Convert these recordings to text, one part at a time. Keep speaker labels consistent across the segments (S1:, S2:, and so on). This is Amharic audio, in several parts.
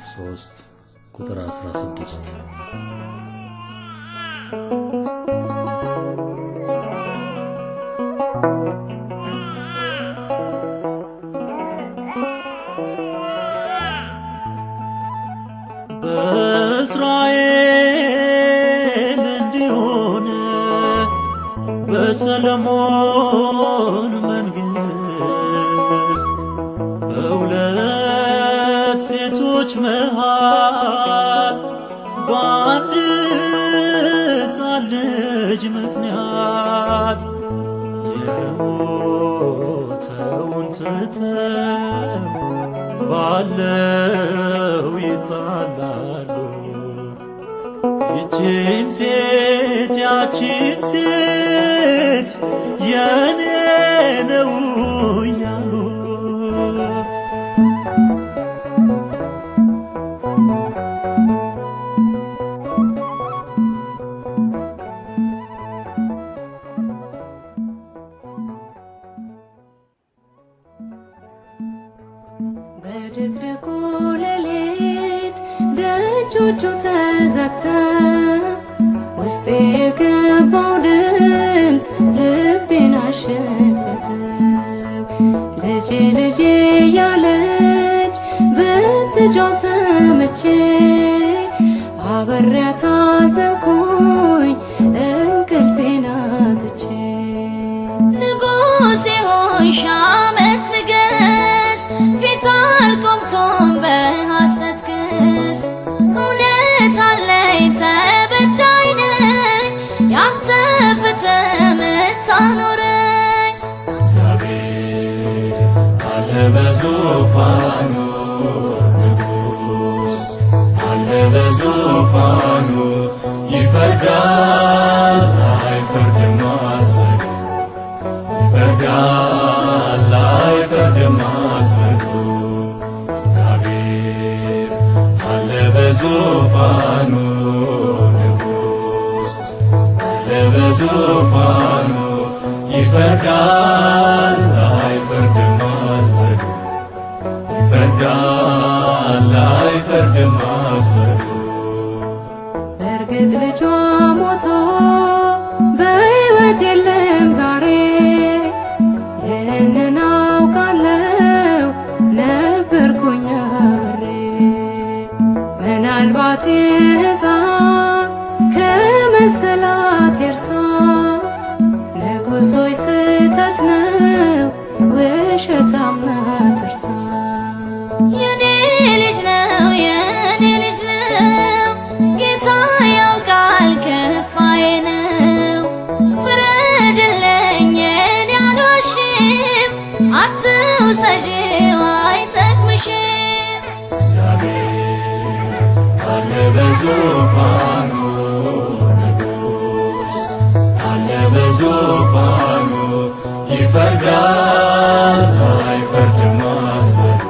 S1: 3 ቁጥር 16 በእስራኤል እንዲሆን በሰለሞን መንግሥት በሁለት ሴቶች መሃል በአንድ ሕፃን ልጅ ምክንያት የሞተውን ትተው ባለው ይጣላሉ። ይቺም ሴት ያቺም ሴት የኔ ነው እያሉ
S2: በድቅድቁ ሌሊት ደጆቹ ተዘግተው ውስጤ የገባው ድምፅ ልቤን አሸተተው። ልጄ ልጄ ያለች ብትጮህ ሰምቼ አብሬያት አዘንኩኝ እንቅልፌን አጥቼ። ንጉሴ ሆይ ሺህ ዓመት ንገስ፣ ፊት አልቆምኩም በሐሰት ክስ። እውነት አለኝ ተበዳይ ነኝ፣ ያንተ ፍትህ ምታኖረኝ።
S3: እግዚአብሔር አለ በዙፋኑ፣ ንጉሥ አለ በዙፋኑ። ይፈርዳል አይፈርድም አዘኑ፣ ይፈርዳል አይፈርድም አዘኑ። እግዚአብሔር አለ በዙፋኑ፣ ንጉሥ አለ በዙፋኑ። ይፈርዳል አይፈርድም አዘኑ፣ ይፈርዳል አይፈርድም አዘኑ።
S2: በእርግጥ ልጇ ሞቶ በሕይወት የለም ዛሬ፣ ይህንን አውቃለሁ ነበርኩኝ አብሬ። ምናልባት ሕፃን ከመሰላት የእርሷ ንጉሥ ሆይ ስህተት ነው ውሸታም ናት እርሷ። የኔ ልጅ ነው የኔ ልጅ ነው ጌታ ያውቃል ከፋዬ ነው። ፍረድልኝ እኔ አልዋሽም፣ አትውሰጂው አይጠቅምሽም።
S3: እግዚአብሔር አለ በዙፋኑ፣ ንጉሥ አለ በዙፋኑ። ይፈርዳል አይፈርድም አዘኑ፣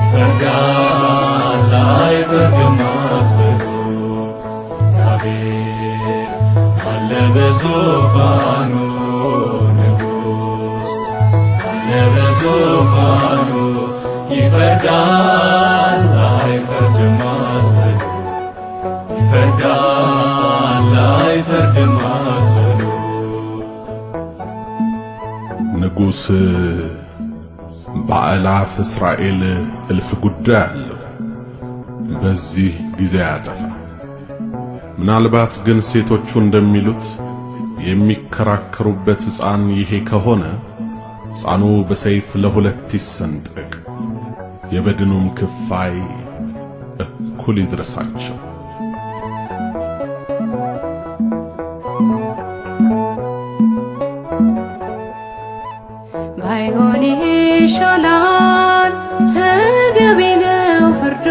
S3: ይፈርዳል አይፈርድም አዘኑ። እግዚአብሔር አለ በዙፋኑ፣ ንጉሥ አለ በዙፋኑ። ይፈርዳል አይፈርድም አዘኑ፣ ይፈርዳል አይፈርድም አዘኑ።
S4: ንጉሥ በአእላፍ እስራኤል እልፍ ጉዳይ አለው፣ በዚህ ጊዜ ያጠፋ። ምናልባት ግን ሴቶቹ እንደሚሉት የሚከራከሩበት ሕፃን ይሄ ከሆነ ሕፃኑ በሰይፍ ለሁለት ይሰንጠቅ፣ የበድኑም ክፋይ እኩል ይድረሳቸው።
S2: ባይሆን ይሻላል ተገቢ ነው ፍርዶ፣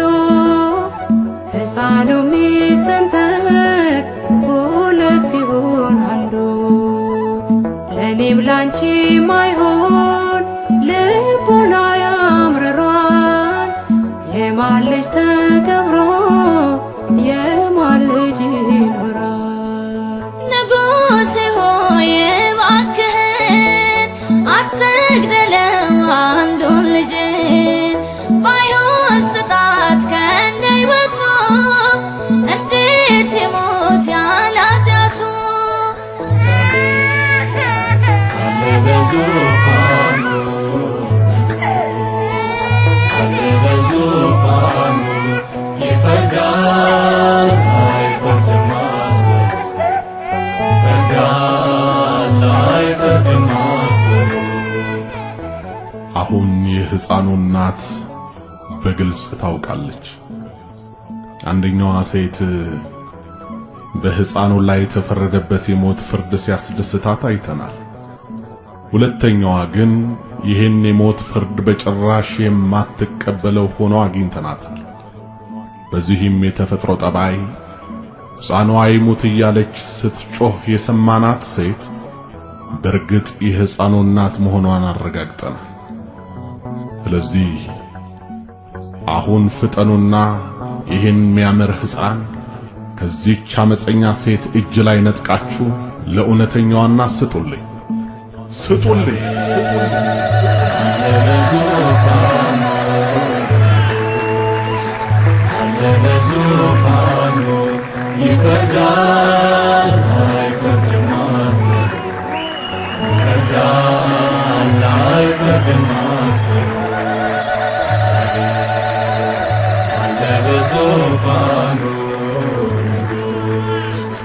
S2: ሕፃኑ ሚሰንጠቅ ሁለት ይሁን አንዱ። ለእኔም ላንቺ ማይሆን ልቦና ያምርሯል። የማን ልጅ ተከብሮ የማን ልጅ ይኖራል? ንጉሥ ሆይ እባክህን አትግደለው አንዱን ልጅን፣ ባይሆን ስጣት
S4: አሁን የሕፃኑ እናት በግልጽ ታውቃለች። አንደኛዋ ሴት በሕፃኑ ላይ የተፈረደበት የሞት ፍርድ ሲያስደስታት አይተናል። ሁለተኛዋ ግን ይህን የሞት ፍርድ በጭራሽ የማትቀበለው ሆኖ አግኝተናታል። በዚህም የተፈጥሮ ጠባይ ሕፃኗ ይሙት እያለች ስትጮህ የሰማናት ሴት በእርግጥ የሕፃኑ እናት መሆኗን አረጋግጠናል። ስለዚህ አሁን ፍጠኑና ይህን የሚያምር ሕፃን ከዚህች አመፀኛ ሴት እጅ ላይ ነጥቃችሁ ለእውነተኛዋና ስጡልኝ።
S3: በዙፋኑ ይፈርዳል አይፈርድም አስረዱ ይፈርዳል አይፈርድም አስረዱ አለ በዙፋኑ ንጉሥ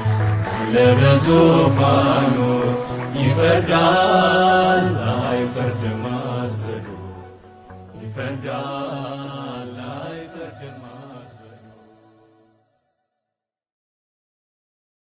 S3: አለ በዙፋኑ ይፈርዳል አይፈርድም አስረዱ ይፈርዳል